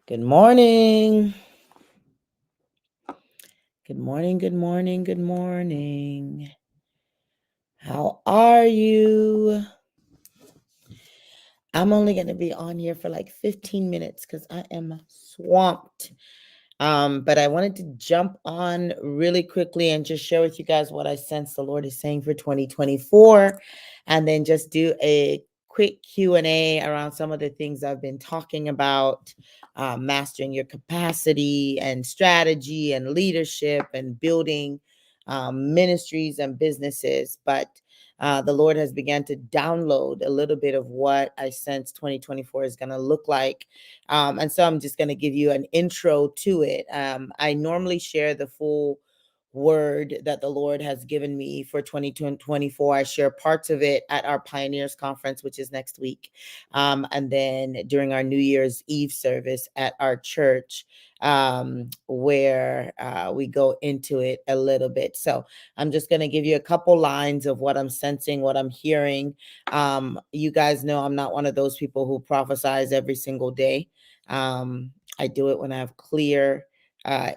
Good morning. Good morning. Good morning. Good morning. How are you? I'm only going to be on here for like 15 minutes because I am swamped. But I wanted to jump on really quickly and just share with you guys what I sense the Lord is saying for 2024, and then just do a quick Q&A around some of the things I've been talking about, mastering your capacity and strategy and leadership and building ministries and businesses. But the Lord has begun to download a little bit of what I sense 2024 is going to look like. And so I'm just going to give you an intro to it. I normally share the full word that the Lord has given me for 2024. I share parts of it at our Pioneers Conference, which is next week. And then during our New Year's Eve service at our church, where we go into it a little bit. So I'm just going to give you a couple lines of what I'm sensing, what I'm hearing. You guys know I'm not one of those people who prophesies every single day. I do it when I have clear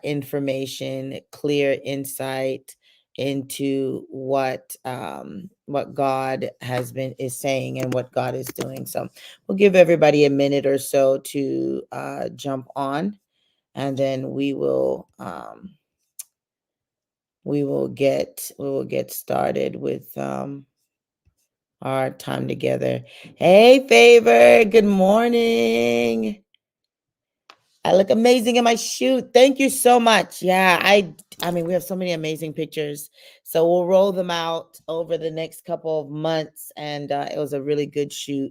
information, clear insight into what God is saying and what God is doing. So we'll give everybody a minute or so to jump on, and then we will get started with our time together. Hey, Favor, good morning. I look amazing in my shoot. Thank you so much. Yeah, I mean, we have so many amazing pictures. So we'll roll them out over the next couple of months, and it was a really good shoot.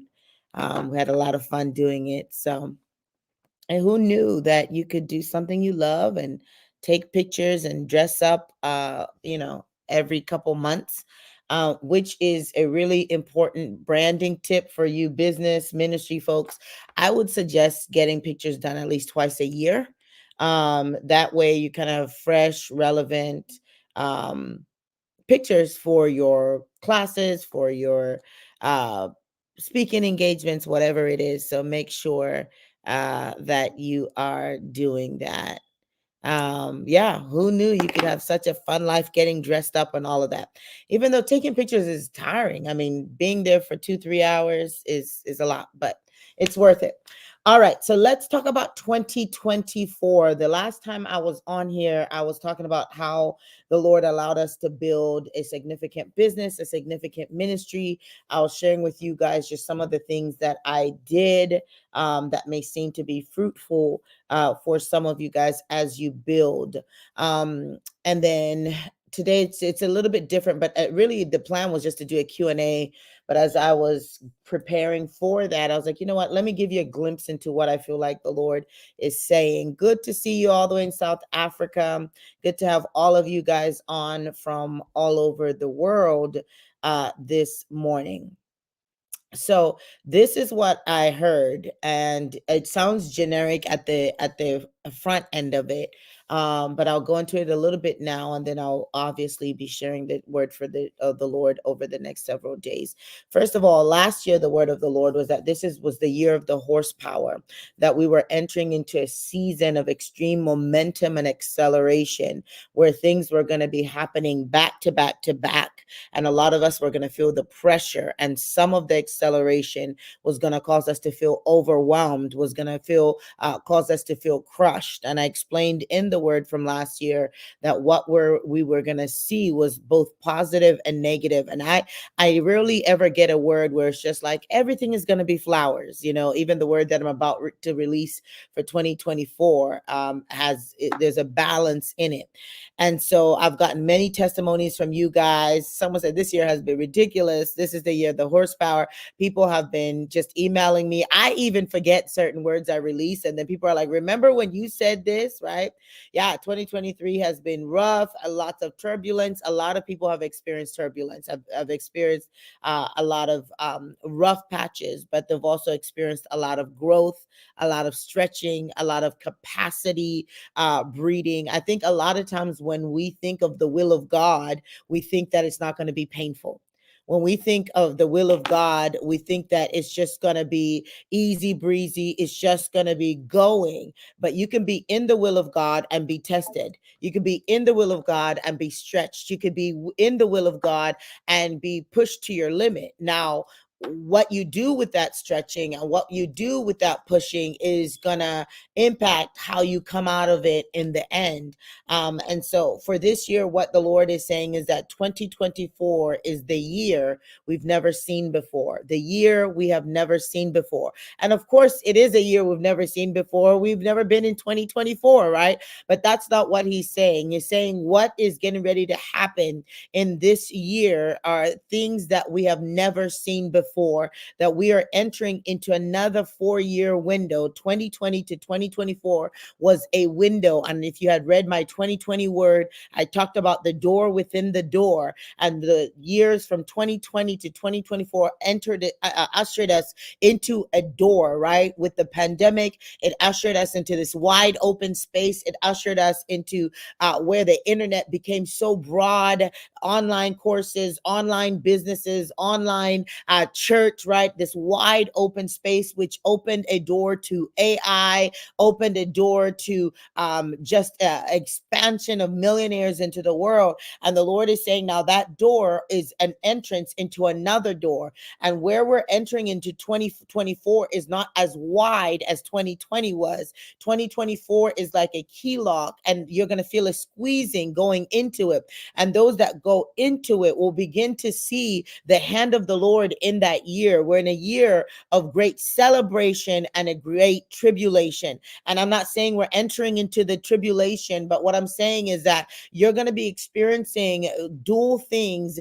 We had a lot of fun doing it. So, and who knew that you could do something you love and take pictures and dress up, every couple months, which is a really important branding tip for you business ministry folks. I would suggest getting pictures done at least twice a year. That way you kind of fresh, relevant um, pictures for your classes, for your uh, speaking engagements, whatever it is. So make sure that you are doing that. Yeah, who knew you could have such a fun life getting dressed up and all of that? Even though taking pictures is tiring. I mean, being there for 2-3 hours is a lot, but it's worth it. All right, so let's talk about 2024. The last time I was on here, I was talking about how the Lord allowed us to build a significant business, a significant ministry. I was sharing with you guys just some of the things that I did that may seem to be fruitful for some of you guys as you build. And then today it's a little bit different, but really the plan was just to do a Q&A. But as I was preparing for that, I was like, you know what, let me give you a glimpse into what I feel like the Lord is saying. Good to see you all the way in South Africa. Good to have all of you guys on from all over the world this morning. So this is what I heard, and it sounds generic at the front end of it. But I'll go into it a little bit now, and then I'll obviously be sharing the word for the Lord over the next several days. First of all, last year the word of the Lord was that was the year of the horsepower, that we were entering into a season of extreme momentum and acceleration, where things were going to be happening back to back to back. And a lot of us were going to feel the pressure, and some of the acceleration was going to cause us to feel overwhelmed, was going to cause us to feel crushed. And I explained in the word from last year that what we were going to see was both positive and negative. And I rarely ever get a word where it's just like everything is going to be flowers. Even the word that I'm about to release for 2024 there's a balance in it. And so I've gotten many testimonies from you guys. Someone said this year has been ridiculous. This is the year of the horsepower. People have been just emailing me. I even forget certain words I release. And then people are like, remember when you said this, right? Yeah, 2023 has been rough, a lot of turbulence. A lot of people have experienced turbulence. I've experienced a lot of rough patches, but they've also experienced a lot of growth, a lot of stretching, a lot of capacity breeding. I think a lot of times when we think of the will of God, we think that it's not going to be painful. When we think of the will of God, we think that it's just going to be easy breezy. It's just going to be going. But you can be in the will of God and be tested. You can be in the will of God and be stretched. You could be in the will of God and be pushed to your limit. Now, what you do with that stretching and what you do with that pushing is gonna impact how you come out of it in the end. And so for this year, what the Lord is saying is that 2024 is the year we've never seen before, the year we have never seen before. And of course, it is a year we've never seen before. We've never been in 2024, right? But that's not what he's saying. He's saying what is getting ready to happen in this year are things that we have never seen before, that we are entering into another 4-year window. 2020 to 2024 was a window. And if you had read my 2020 word, I talked about the door within the door, and the years from 2020 to 2024 ushered us into a door, right? With the pandemic, it ushered us into this wide open space. It ushered us into where the internet became so broad, online courses, online businesses, online church, right? This wide open space, which opened a door to AI, opened a door to just expansion of millionaires into the world. And the Lord is saying now that door is an entrance into another door. And where we're entering into 2024 is not as wide as 2020 was. 2024 is like a key lock, and you're going to feel a squeezing going into it. And those that go into it will begin to see the hand of the Lord in that year. We're in a year of great celebration and a great tribulation. And I'm not saying we're entering into the tribulation, but what I'm saying is that you're going to be experiencing dual things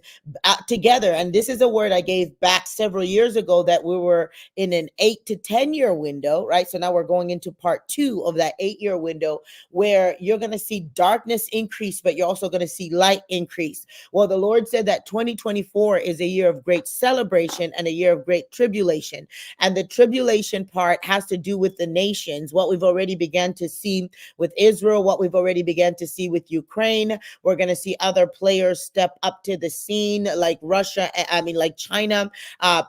together. And this is a word I gave back several years ago, that we were in an 8 to 10 year window, right? So now we're going into part 2 of that 8-year window, where you're going to see darkness increase, but you're also going to see light increase. Well, the Lord said that 2024 is a year of great celebration and a year of great tribulation. And the tribulation part has to do with the nations, what we've already began to see with Israel, what we've already began to see with Ukraine. We're going to see other players step up to the scene, like Russia, like China,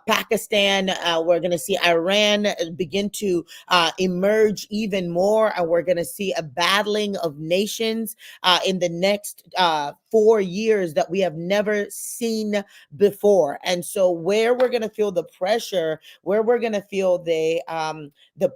Pakistan. We're going to see Iran begin to emerge even more. And we're going to see a battling of nations in the next 4 years that we have never seen before. And so where we're going to feel the pressure, where we're going to feel the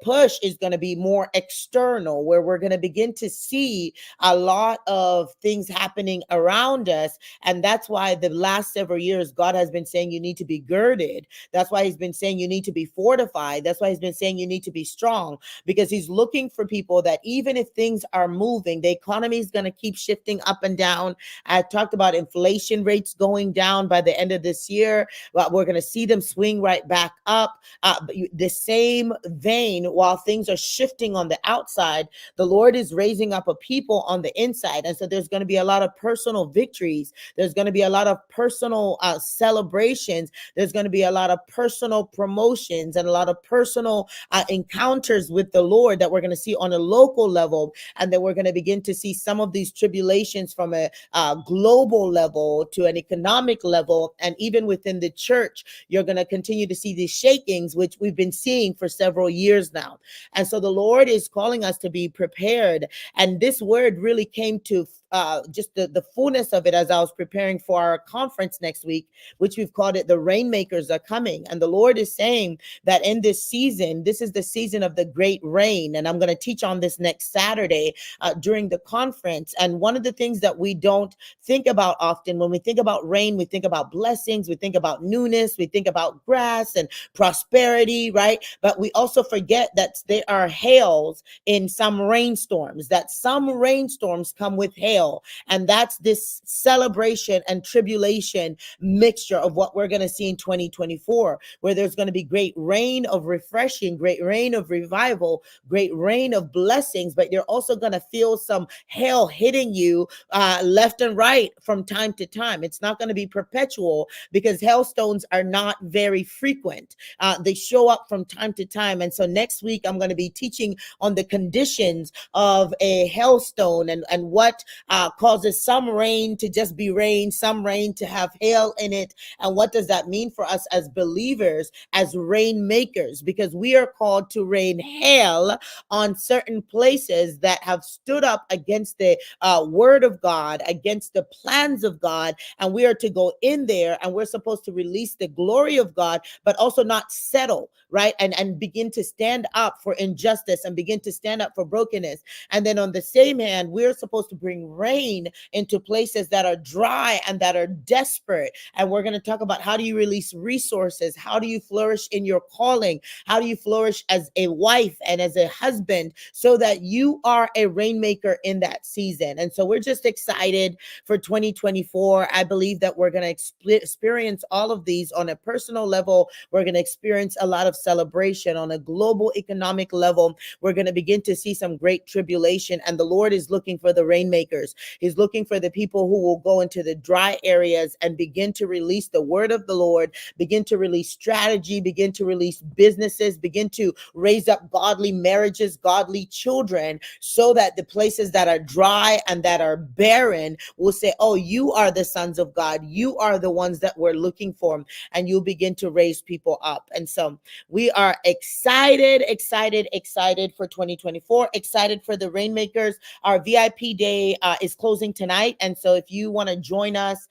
push is going to be more external, where we're going to begin to see a lot of things happening around us. And that's why the last several years, God has been saying you need to be girded. That's why he's been saying you need to be fortified. That's why he's been saying you need to be strong, because he's looking for people that even if things are moving, the economy is going to keep shifting up and down. I talked about inflation rates going down by the end of this year, but we're going to see them swing right back up. The same vein, while things are shifting on the outside, the Lord is raising up a people on the inside. And so there's going to be a lot of personal victories. There's going to be a lot of personal celebrations. There's going to be a lot of personal promotions and a lot of personal encounters with the Lord that we're going to see on a local level. And then we're going to begin to see some of these tribulations from a global level to an economic level. And even within the church, you're going to continue to see these shakings, which we've been seeing for several years now. And so the Lord is calling us to be prepared. And this word really came to just the fullness of it as I was preparing for our conference next week, which we've called it The Rainmakers Are Coming. And the Lord is saying that in this season, this is the season of the great rain. And I'm going to teach on this next Saturday during the conference. And one of the things that we don't think about often, when we think about rain, we think about blessings, we think about newness, we think about grass and prosperity, right? But we also forget that there are hails in some rainstorms, that some rainstorms come with hail. And that's this celebration and tribulation mixture of what we're going to see in 2024, where there's going to be great rain of refreshing, great rain of revival, great rain of blessings, but you're also going to feel some hail hitting you left and and right from time to time. It's not going to be perpetual because hailstones are not very frequent. They show up from time to time. And so next week, I'm going to be teaching on the conditions of a hailstone and what causes some rain to just be rain, some rain to have hail in it. And what does that mean for us as believers, as rainmakers? Because we are called to rain hail on certain places that have stood up against the word of God, against the plans of God. And we are to go in there and we're supposed to release the glory of God, but also not settle, right? And begin to stand up for injustice and begin to stand up for brokenness. And then on the same hand, we're supposed to bring rain into places that are dry and that are desperate. And we're going to talk about how do you release resources? How do you flourish in your calling? How do you flourish as a wife and as a husband so that you are a rainmaker in that season? And so we're just excited for 2024. I believe that we're going to experience all of these on a personal level. We're going to experience a lot of celebration on a global economic level. We're going to begin to see some great tribulation, and the Lord is looking for the rainmakers. He's looking for the people who will go into the dry areas and begin to release the word of the Lord, begin to release strategy, begin to release businesses, begin to raise up godly marriages, godly children, so that the places that are dry and that are barren will say, oh, you are the sons of God. You are the ones that we're looking for. And you'll begin to raise people up. And so we are excited for 2024, excited for the Rainmakers. Our VIP day is closing tonight. And so if you want to join us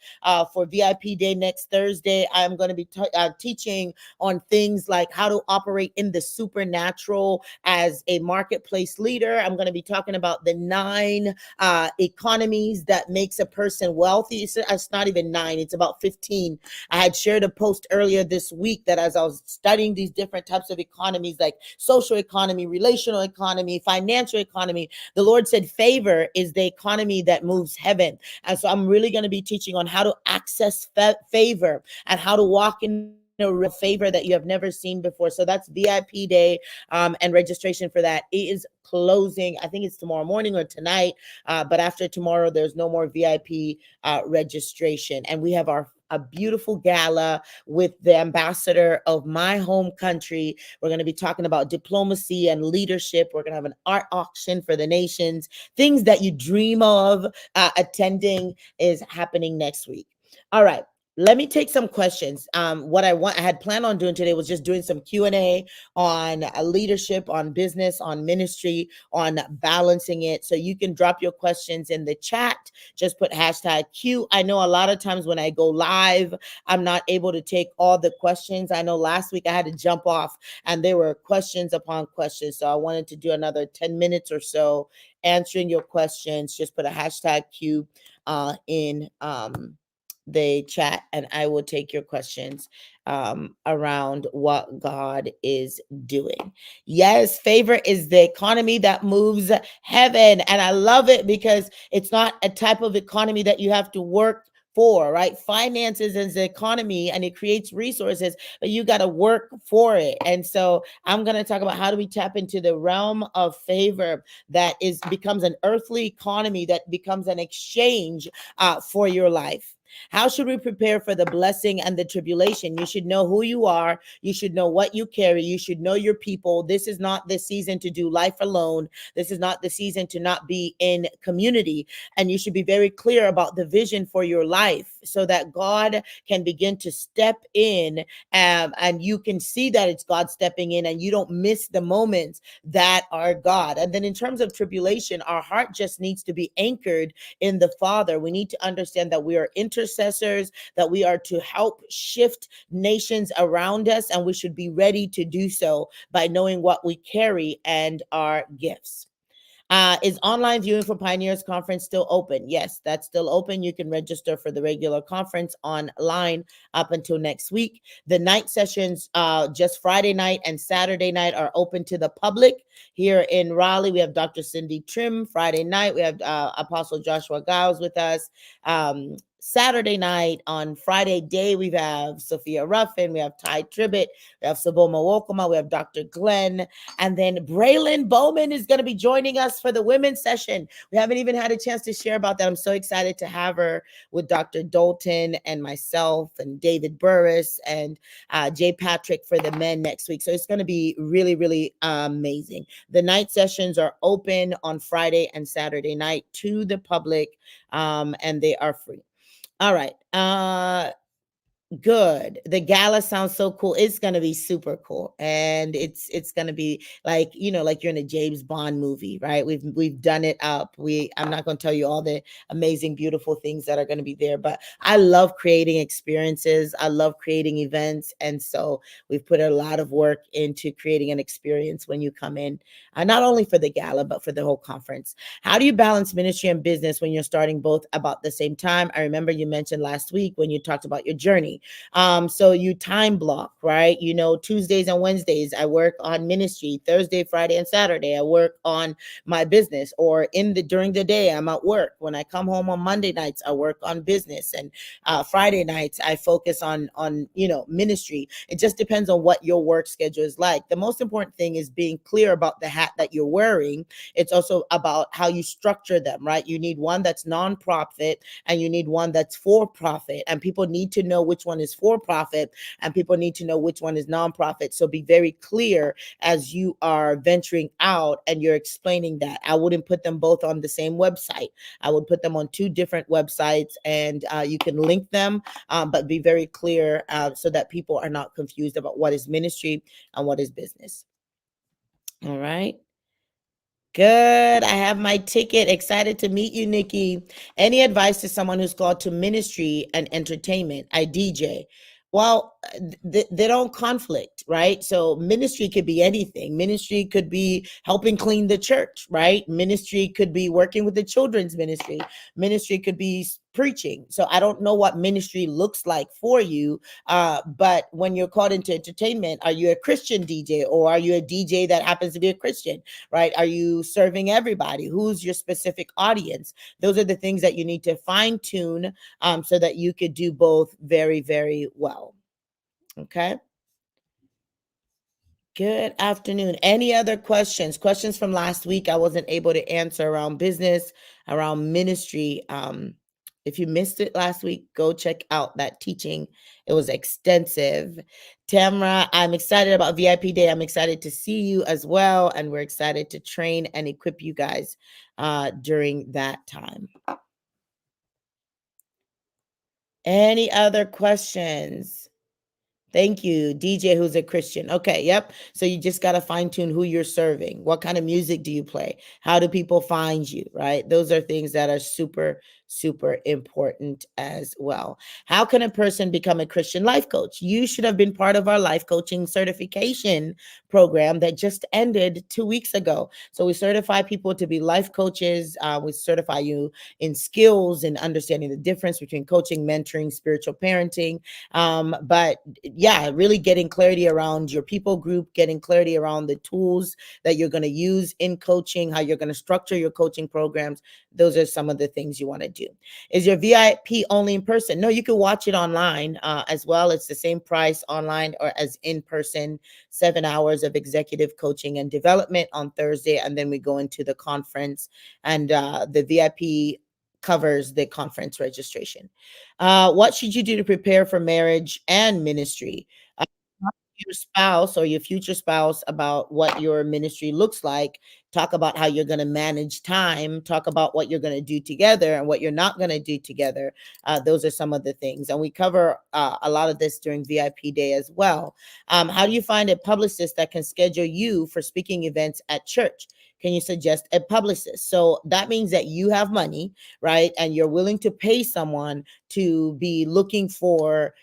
for VIP day next Thursday, I'm going to be teaching on things like how to operate in the supernatural as a marketplace leader. I'm going to be talking about the 9 economies that makes a person wealthy. It's not even 9, it's about 15. I had shared a post earlier this week that as I was studying these different types of economies, like social economy, relational economy, financial economy, the Lord said favor is the economy that moves heaven. And so I'm really going to be teaching on how to access favor and how to walk in a real favor that you have never seen before. So that's VIP day, and registration for that is closing. I think it's tomorrow morning or tonight, but after tomorrow, there's no more VIP registration. And we have a beautiful gala with the ambassador of my home country. We're going to be talking about diplomacy and leadership. We're going to have an art auction for the nations. Things that you dream of attending is happening next week. All right. Let me take some questions. What I had planned on doing today was just doing some Q&A on leadership, on business, on ministry, on balancing it. So you can drop your questions in the chat. Just put #Q. I know a lot of times when I go live, I'm not able to take all the questions. I know last week I had to jump off and there were questions upon questions. So I wanted to do another 10 minutes or so answering your questions. Just put a #Q in the chat and I will take your questions around what God is doing. Yes, favor is the economy that moves heaven. And I love it because it's not a type of economy that you have to work for, right? Finances is the economy and it creates resources, but you got to work for it. And so I'm going to talk about how do we tap into the realm of favor that becomes an earthly economy that becomes an exchange for your life. How should we prepare for the blessing and the tribulation? You should know who you are. You should know what you carry. You should know your people. This is not the season to do life alone. This is not the season to not be in community. And you should be very clear about the vision for your life so that God can begin to step in and you can see that it's God stepping in and you don't miss the moments that are God. And then in terms of tribulation, our heart just needs to be anchored in the Father. We need to understand that we are intercessors, that we are to help shift nations around us, and we should be ready to do so by knowing what we carry and our gifts. Is online viewing for Pioneers Conference still open? Yes, that's still open. You can register for the regular conference online up until next week. The night sessions, just Friday night and Saturday night, are open to the public. Here in Raleigh, we have Dr. Cindy Trim. Friday night, we have Apostle Joshua Giles with us. Saturday night. On Friday day, we have Sophia Ruffin, we have Ty Tribbett, we have Saboma Wokoma, we have Dr. Glenn, and then Braylon Bowman is going to be joining us for the women's session. We haven't even had a chance to share about that. I'm so excited to have her with Dr. Dalton and myself and David Burris and Jay Patrick for the men next week. So it's going to be really, really amazing. The night sessions are open on Friday and Saturday night to the public, and they are free. All right. Good. The gala sounds so cool. It's gonna be super cool, and it's gonna be like, like you're in a James Bond movie, right? We've done it up. I'm not gonna tell you all the amazing, beautiful things that are gonna be there, but I love creating experiences. I love creating events, and so we've put a lot of work into creating an experience when you come in, not only for the gala but for the whole conference. How do you balance ministry and business when you're starting both about the same time? I remember you mentioned last week when you talked about your journey. So you time block, right? Tuesdays and Wednesdays, I work on ministry. Thursday, Friday, and Saturday, I work on my business. Or during the day, I'm at work. When I come home on Monday nights, I work on business. And Friday nights, I focus on ministry. It just depends on what your work schedule is like. The most important thing is being clear about the hat that you're wearing. It's also about how you structure them, right? You need one that's nonprofit and you need one that's for profit, and people need to know which one is for profit and people need to know which one is nonprofit. So be very clear as you are venturing out and you're explaining that. I wouldn't put them both on the same website. I would put them on two different websites, and you can link them, but be very clear so that people are not confused about what is ministry and what is business. All right. Good. I have my ticket. Excited to meet you, Nikki. Any advice to someone who's called to ministry and entertainment? I DJ. Well, they don't conflict, right? So ministry could be anything. Ministry could be helping clean the church, right? Ministry could be working with the children's ministry. Ministry could be preaching. So I don't know what ministry looks like for you. But when you're called into entertainment, are you a Christian DJ or are you a DJ that happens to be a Christian? Right? Are you serving everybody? Who's your specific audience? Those are the things that you need to fine tune so that you could do both very, very well. Okay. Good afternoon. Any other questions? Questions from last week I wasn't able to answer around business, around ministry. If you missed it last week, go check out that teaching. It was extensive. Tamra, I'm excited about VIP Day. I'm excited to see you as well. And we're excited to train and equip you guys during that time. Any other questions? Thank you. DJ who's a Christian. Okay, yep. So you just got to fine tune who you're serving. What kind of music do you play? How do people find you, right? Those are things that are super, super important as well. How can a person become a Christian life coach? You should have been part of our life coaching certification program that just ended 2 weeks ago. So we certify people to be life coaches. We certify you in skills and understanding the difference between coaching, mentoring, spiritual parenting. But yeah, really getting clarity around your people group, getting clarity around the tools that you're going to use in coaching, how you're going to structure your coaching programs. Those are some of the things you want to do. Is your VIP only in person? No, you can watch it online as well. It's the same price online or as in person. 7 hours of executive coaching and development on Thursday, and then we go into the conference, and the VIP covers the conference registration. What should you do to prepare for marriage and ministry? Talk to your spouse or your future spouse about what your ministry looks like. Talk about how you're going to manage time. Talk about what you're going to do together and what you're not going to do together. Those are some of the things. And we cover a lot of this during VIP Day as well. How do you find a publicist that can schedule you for speaking events at church? Can you suggest a publicist? So that means that you have money, right? And you're willing to pay someone to be looking for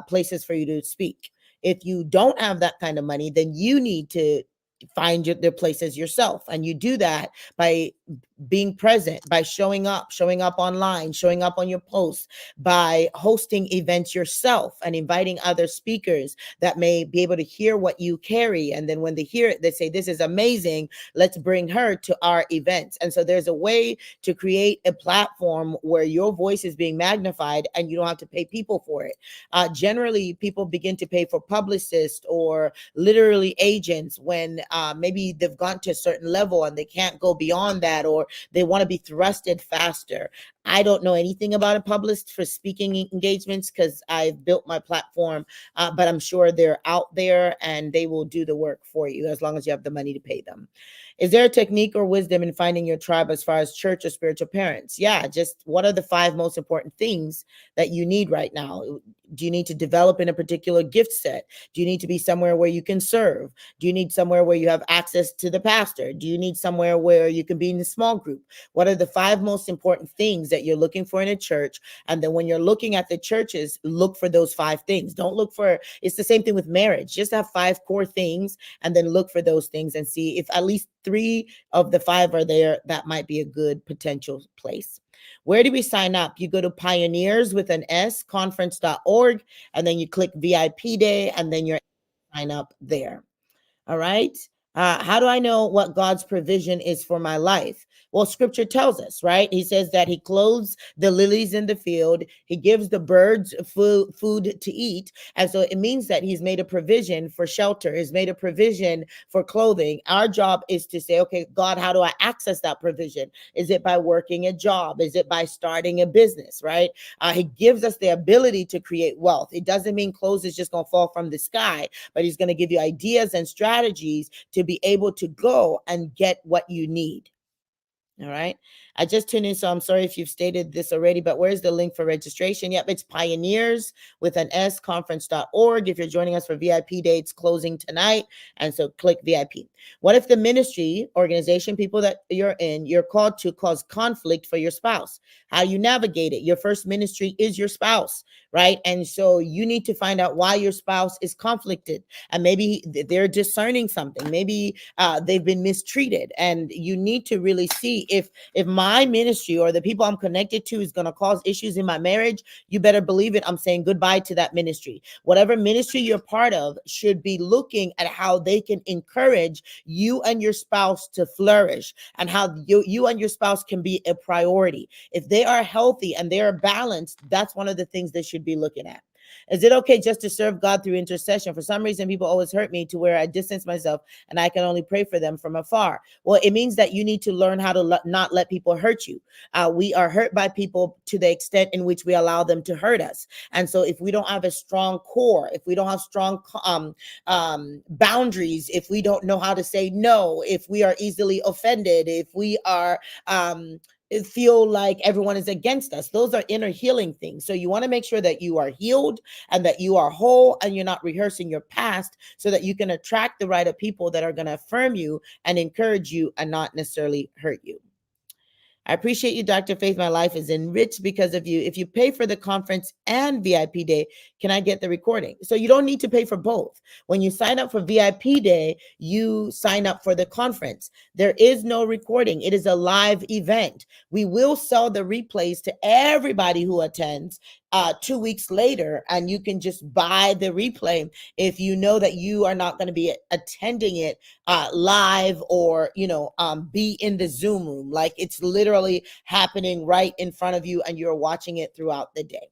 places for you to speak. If you don't have that kind of money, then you need to find the places yourself. And you do that by being present, by showing up online, showing up on your posts, by hosting events yourself and inviting other speakers that may be able to hear what you carry. And then when they hear it, they say, this is amazing. Let's bring her to our events. And so there's a way to create a platform where your voice is being magnified and you don't have to pay people for it. Generally, people begin to pay for publicists or literally agents when maybe they've gone to a certain level and they can't go beyond that, or they want to be thrusted faster. I don't know anything about a publicist for speaking engagements because I've built my platform, but I'm sure they're out there and they will do the work for you as long as you have the money to pay them. Is there a technique or wisdom in finding your tribe as far as church or spiritual parents? Yeah, just what are the 5 most important things that you need right now? Do you need to develop in a particular gift set? Do you need to be somewhere where you can serve? Do you need somewhere where you have access to the pastor? Do you need somewhere where you can be in a small group? What are the 5 most important things that you're looking for in a church? And then when you're looking at the churches, look for those 5 things. Don't look for, it's the same thing with marriage. Just have 5 core things and then look for those things and see if at least 3 of the 5 are there. That might be a good potential place. Where do we sign up? You go to pioneers with an S conference.org, and then you click VIP day, and then you're sign up there. All right. How do I know what God's provision is for my life? Well, scripture tells us, right? He says that he clothes the lilies in the field. He gives the birds food to eat. And so it means that he's made a provision for shelter. He's made a provision for clothing. Our job is to say, okay, God, how do I access that provision? Is it by working a job? Is it by starting a business, right? He gives us the ability to create wealth. It doesn't mean clothes is just going to fall from the sky, but he's going to give you ideas and strategies to be able to go and get what you need. All right. I just tuned in, so I'm sorry if you've stated this already, but where's the link for registration? Yep, it's pioneers with an S conference.org. If you're joining us for VIP dates closing tonight, and so click VIP. What if the ministry organization, people that you're in, you're called to cause conflict for your spouse? How you navigate it? Your first ministry is your spouse, right? And so you need to find out why your spouse is conflicted, and maybe they're discerning something. Maybe they've been mistreated, and you need to really see if my ministry or the people I'm connected to is going to cause issues in my marriage. You better believe it, I'm saying goodbye to that ministry. Whatever ministry you're part of should be looking at how they can encourage you and your spouse to flourish, and how you and your spouse can be a priority. If they are healthy and they are balanced, that's one of the things they should be looking at. Is it okay just to serve God through intercession? For some reason, people always hurt me to where I distance myself and I can only pray for them from afar. Well, it means that you need to learn how to not let people hurt you. We are hurt by people to the extent in which we allow them to hurt us. And so if we don't have a strong core, if we don't have strong boundaries, if we don't know how to say no, if we are easily offended, if we are feel like everyone is against us, those are inner healing things. So you want to make sure that you are healed and that you are whole and you're not rehearsing your past, so that you can attract the right of people that are going to affirm you and encourage you and not necessarily hurt you. I appreciate you, Dr. Faith. My life is enriched because of you. If you pay for the conference and VIP day, can I get the recording? So you don't need to pay for both. When you sign up for VIP day, you sign up for the conference. There is no recording. It is a live event. We will sell the replays to everybody who attends 2 weeks later, and you can just buy the replay if you know that you are not going to be attending it live, or be in the Zoom room. Like, it's literally happening right in front of you and you're watching it throughout the day.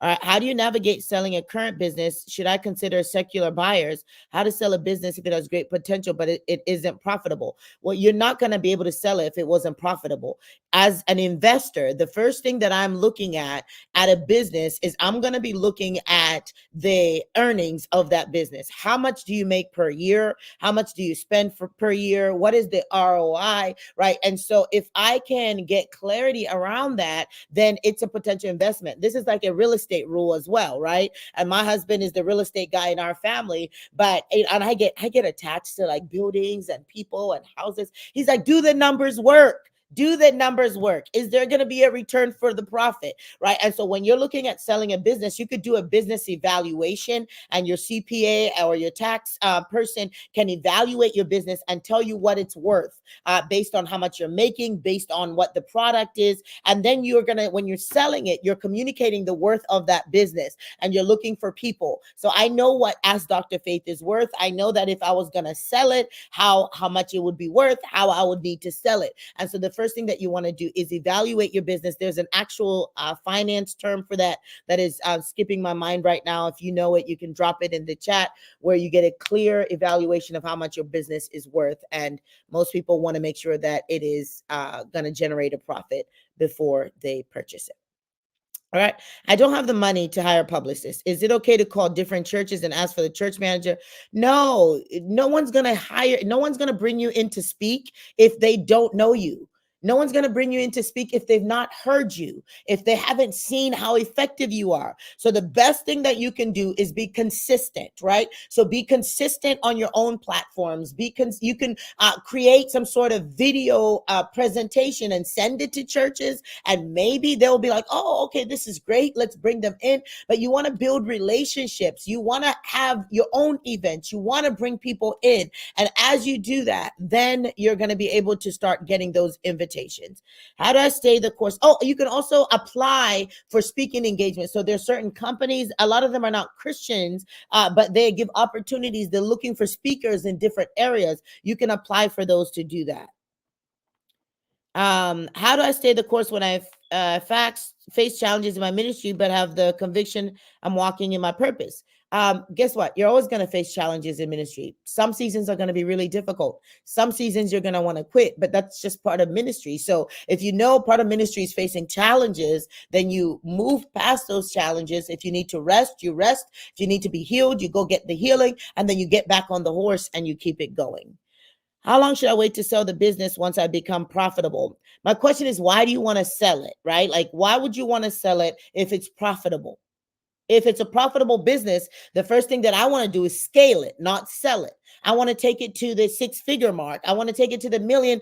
All right. How do you navigate selling a current business? Should I consider secular buyers? How to sell a business if it has great potential, but it isn't profitable? Well, you're not going to be able to sell it if it wasn't profitable. As an investor, the first thing that I'm looking at a business is I'm going to be looking at the earnings of that business. How much do you make per year? How much do you spend per year? What is the ROI, right? And so if I can get clarity around that, then it's a potential investment. This is like a real estate rule as well, right? And my husband is the real estate guy in our family, and I get attached to like buildings and people and houses. He's like, do the numbers work? Do the numbers work? Is there going to be a return for the profit, right? And so when you're looking at selling a business, you could do a business evaluation, and your CPA or your tax person can evaluate your business and tell you what it's worth based on how much you're making, based on what the product is. And then you're going to, when you're selling it, you're communicating the worth of that business, and you're looking for people. So I know what Ask Dr. Faith is worth. I know that if I was going to sell it, how much it would be worth, how I would need to sell it. And so the first thing that you want to do is evaluate your business. There's an actual finance term for that is skipping my mind right now. If you know it, you can drop it in the chat, where you get a clear evaluation of how much your business is worth. And most people want to make sure that it is going to generate a profit before they purchase it. All right. I don't have the money to hire a publicist. Is it okay to call different churches and ask for the church manager? No, no one's going to hire, no one's going to bring you in to speak if they don't know you. No one's going to bring you in to speak if they've not heard you, if they haven't seen how effective you are. So the best thing that you can do is be consistent, right? So be consistent on your own platforms. You can create some sort of video presentation and send it to churches, and maybe they'll be like, oh, okay, this is great. Let's bring them in. But you want to build relationships. You want to have your own events. You want to bring people in. And as you do that, then you're going to be able to start getting those invitations. How do I stay the course? Oh, you can also apply for speaking engagements. So there's certain companies, a lot of them are not Christians, but they give opportunities. They're looking for speakers in different areas. You can apply for those to do that. How do I stay the course when I face challenges in my ministry, but have the conviction I'm walking in my purpose? Guess what? You're always going to face challenges in ministry. Some seasons are going to be really difficult. Some seasons you're going to want to quit, but that's just part of ministry. So if you know part of ministry is facing challenges, then you move past those challenges. If you need to rest, you rest. If you need to be healed, you go get the healing, and then you get back on the horse and you keep it going. How long should I wait to sell the business once I become profitable? My question is, why do you want to sell it, right? Like, why would you want to sell it if it's profitable? If it's a profitable business, the first thing that I want to do is scale it, not sell it. I want to take it to the 6-figure mark. I want to take it to the $1 million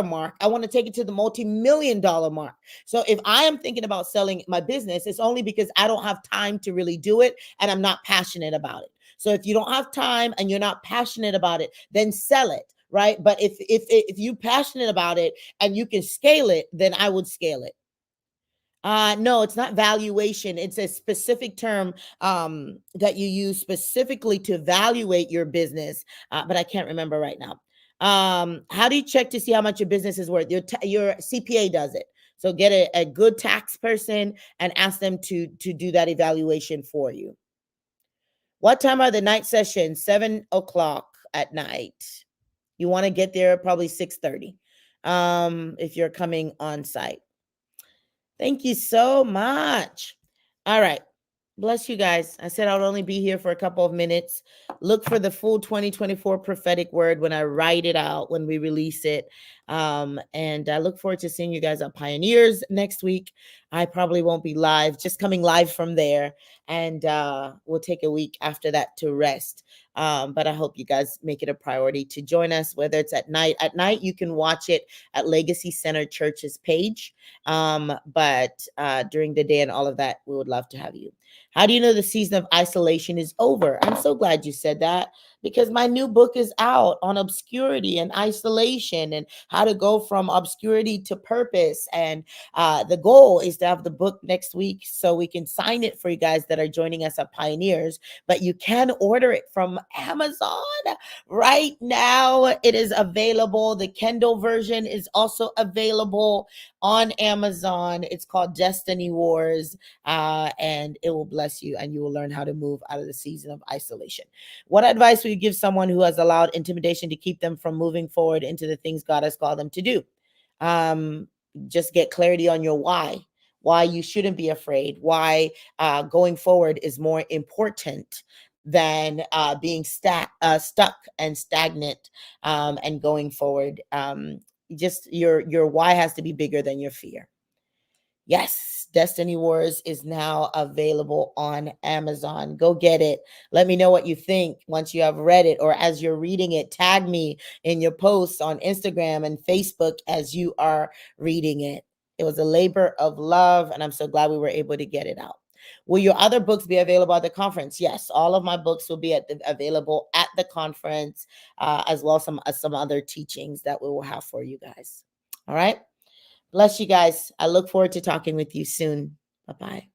mark. I want to take it to the multi-million dollar mark. So if I am thinking about selling my business, it's only because I don't have time to really do it and I'm not passionate about it. So if you don't have time and you're not passionate about it, then sell it. Right. But if you're passionate about it and you can scale it, then I would scale it. No, it's not valuation. It's a specific term that you use specifically to evaluate your business, but I can't remember right now. How do you check to see how much your business is worth? Your CPA does it. So get a good tax person and ask them to do that evaluation for you. What time are the night sessions? 7 o'clock at night. You want to get there probably 6:30 if you're coming on site. Thank you so much. All right. Bless you guys. I said I'll only be here for a couple of minutes. Look for the full 2024 prophetic word when I write it out, when we release it. And I look forward to seeing you guys at Pioneers next week. I probably won't be live, just coming live from there. And we'll take a week after that to rest. But I hope you guys make it a priority to join us, whether it's at night. At night, you can watch it at Legacy Center Church's page. But during the day and all of that, we would love to have you. How do you know the season of isolation is over? I'm so glad you said that, because my new book is out on obscurity and isolation and how to go from obscurity to purpose. And the goal is to have the book next week so we can sign it for you guys that are joining us at Pioneers. But you can order it from Amazon right now. It is available. The Kindle version is also available on Amazon. It's called Destiny Wars, and it will bless you, and you will learn how to move out of the season of isolation. What advice would you give someone who has allowed intimidation to keep them from moving forward into the things God has called them to do? Just get clarity on your why you shouldn't be afraid, why going forward is more important than being stuck and stagnant, and going forward. Just your why has to be bigger than your fear. Yes. Destiny Wars is now available on Amazon. Go get it. Let me know what you think once you have read it, or as you're reading it, tag me in your posts on Instagram and Facebook as you are reading it. It was a labor of love, and I'm so glad we were able to get it out. Will your other books be available at the conference? Yes, all of my books will be available at the conference, as well as some other teachings that we will have for you guys. All right. Bless you guys. I look forward to talking with you soon. Bye-bye.